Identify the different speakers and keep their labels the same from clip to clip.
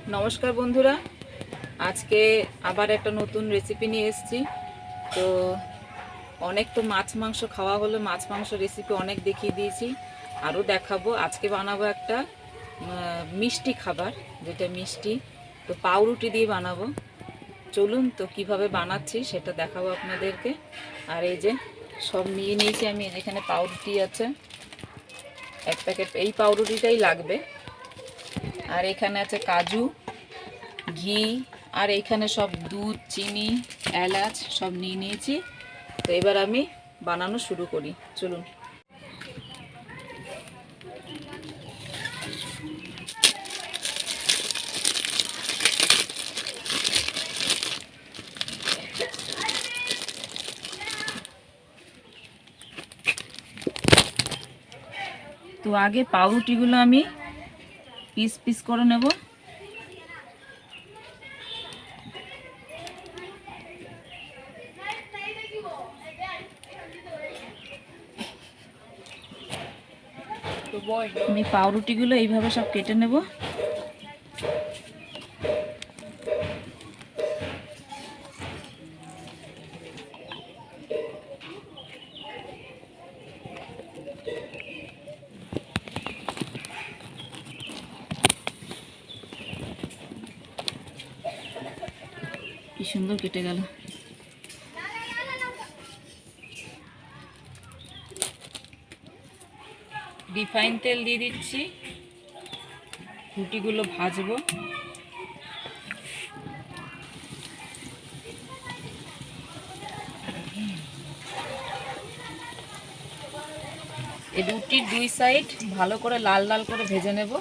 Speaker 1: नमस्कार बंधुरा आज के आबार एक नतून रेसिपि निये एसेछि। तो अनेक तो माछ मांस खावा हलो, माछ मांस रेसिपि अनेक देखिए दिएछि, आरो देखाबो। आज के बानाबो एकटा मिष्टि खाबार, जेटा मिष्टि तो पाउरुटी दिए बानाबो। चलुन तो किभाबे बानाচ্ছি सेटा देखाबो आपनादेरके। और এই যে সব নিয়ে নিয়েছি আমি, এখানে পাউরুটি আছে এক প্যাকেট, এই পাউরুটিটাই লাগবে। আর এখানে আছে কাজু, ঘি, আর এখানে সব দুধ, চিনি, এলাচ সব নিয়ে নিয়েছি। তো এবার আমি বানানো শুরু করি, চলুন। তো আগে পাউরুটিগুলো আমি পিস পিস করে নেব। আমি পাউরুটিগুলো এইভাবে সব কেটে নেব। কি সুন্দর কেটে গেল। রিফাইন তেল দিয়ে দিচ্ছি, রুটিগুলো ভাজবো। এই রুটির দুই সাইড ভালো করে লাল লাল করে ভেজে নেব।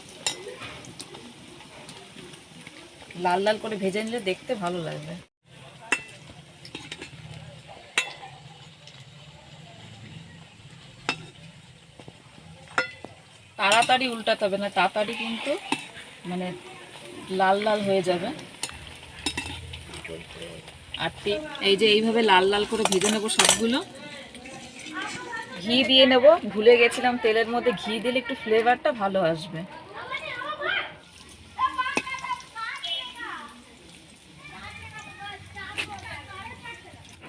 Speaker 1: লাল লাল করে ভেজে নিলে দেখতে ভালো লাগবে। তাড়াতাড়ি উল্টাতে হবে না, তাড়াতাড়ি কিন্তু মানে লাল লাল হয়ে যাবে। আর এই যে এইভাবে লাল লাল করে ভেজে নেব সবগুলো। ঘি দিয়ে নেব, ভুলে গেছিলাম তেলের মধ্যে ঘি দিলে একটু ফ্লেভারটা ভালো আসবে।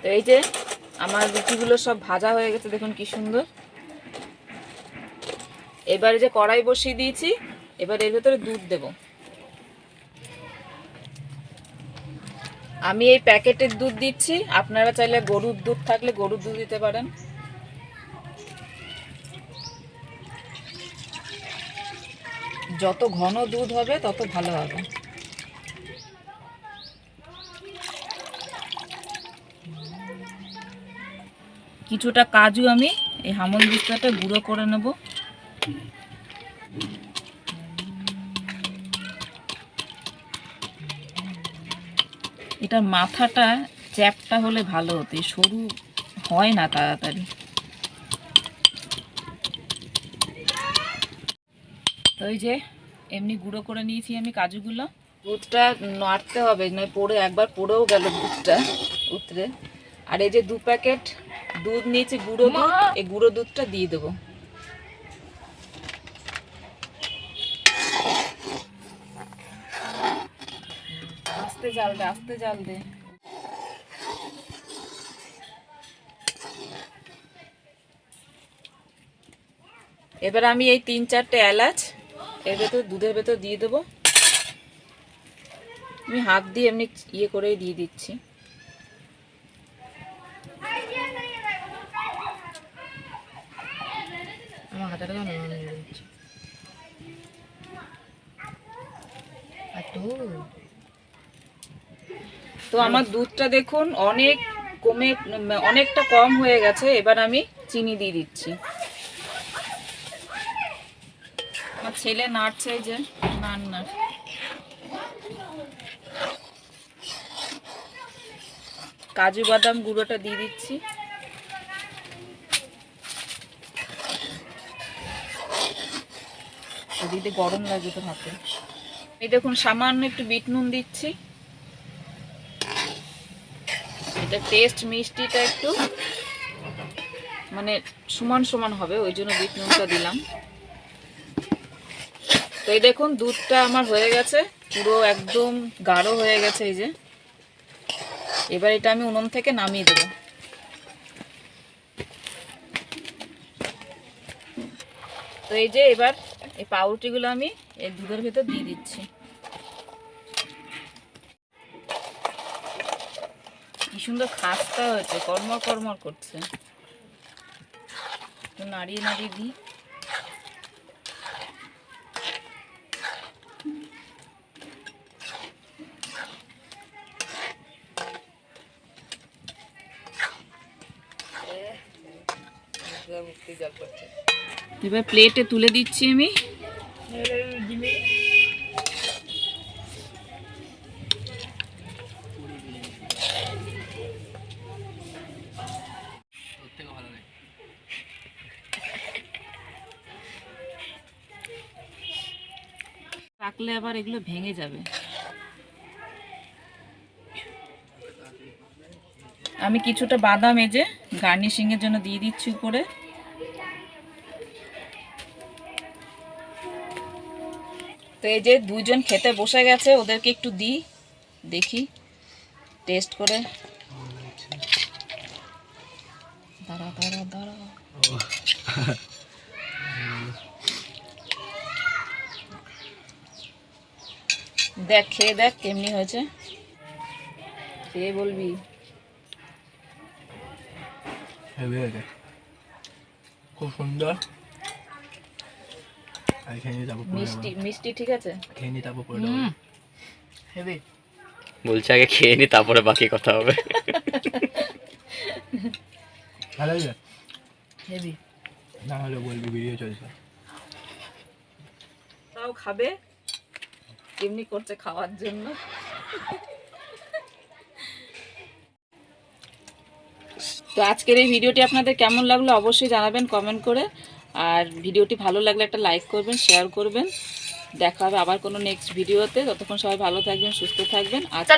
Speaker 1: তো এই যে আমার রুটিগুলো সব ভাজা হয়ে গেছে, দেখুন কি সুন্দর। এবারে যে কড়াই বসিয়ে দিয়েছি, এবার এর ভেতরে দুধ দেব। আমি এই প্যাকেটের দুধ দিচ্ছি, আপনারা চাইলে গরুর দুধ থাকলে গরুর দুধ দিতে পারেন। যত ঘন দুধ হবে তত ভালো হবে। কিছুটা কাজু আমি এই হামল দিস্তাটা গুঁড়ো করে নেব। এটার মাথাটা চ্যাপটা হলে ভালো হতো, সরু হয় না তাড়াতাড়ি। তো এই যে এমনি গুঁড়ো করে নিয়েছি আমি কাজুগুলো। দুধটা নাড়তে হবে, নয় পড়ে একবার পড়েও গেল দুধটা উতরে। আর এই যে 2 প্যাকেট দুধ নিয়েছি গুঁড়ো দুধ, এই গুঁড়ো দুধটা দিয়ে দেবো। আস্তে জাল দে, আস্তে জাল দে। এবার আমি এই 3-4টে এলাচ এর ভেতর দুধের ভেতর দিয়ে দেবো। আমি হাত দিয়ে এমনি ইয়ে করেই দিয়ে দিচ্ছি। আমার হাতটা তো আমার দুধটা দেখুন অনেক কমে, অনেকটা কম হয়ে গেছে। এবার আমি চিনি দিয়ে দিচ্ছি। আমার ছেলে নাড়ছে, এই যে নাড়। কাজু বাদাম গুঁড়োটা দিয়ে দিচ্ছি। দিতে গরম লাগবে তো হাতে। এই দেখুন সামান্য একটু বিট নুন দিচ্ছি। এটা টেস্ট মিষ্টিটা একটু মানে সমান সমান হবে, ওই জন্য বিট নুনটা দিলাম। তো এই দেখুন দুধটা আমার হয়ে গেছে, পুরো একদম গাঢ় হয়ে গেছে। এই যে এবার এটা আমি উনুন থেকে নামিয়ে দেবো। তো এই যে এবার এই পাউরুটিগুলো আমি এই দুধের ভেতর দিয়ে দিচ্ছি। কি সুন্দর খাস্তা হয়েছে, কর্মর কর্মর করছে। নাড়িয়ে নাড়িয়ে দিই। এবার প্লেটে তুলে দিচ্ছি আমি। রাখলে আবার এগুলো ভেঙে যাবে। আমি কিছুটা বাদাম এই যে গার্নিশিং এর জন্য দিয়ে দিচ্ছি উপরে। তো এই যে দুইজন খেতে বসে গেছে, ওদেরকে একটু দিই, দেখি টেস্ট করে। দাঁড়া দাঁড়া দাঁড়া, দেখ খেয়ে দেখ কেমনি হয়েছে, খেয়ে বলবি।
Speaker 2: খুব সুন্দর।
Speaker 1: মিষ্টি মিষ্টি ঠিক আছে।
Speaker 2: খেয়ে নি তারপর হেভি।
Speaker 3: বলছে আগে খেয়ে নি তারপরে বাকি কথা হবে।
Speaker 2: ভালো হয়েছে?
Speaker 1: হেভি।
Speaker 2: না হলে বলবি ভিডিও চলছে।
Speaker 1: তাও খাবে, কেমনি করছে খাওয়ার জন্য। তো আজকের এই ভিডিওটি আপনাদের কেমন লাগলো অবশ্যই জানাবেন কমেন্ট করে। আর ভিডিওটি ভালো লাগলে একটা লাইক করবেন, শেয়ার করবেন। দেখা হবে আবার কোনো নেক্সট ভিডিওতে। ততক্ষণ সবাই ভালো থাকবেন, সুস্থ থাকবেন। আচ্ছা।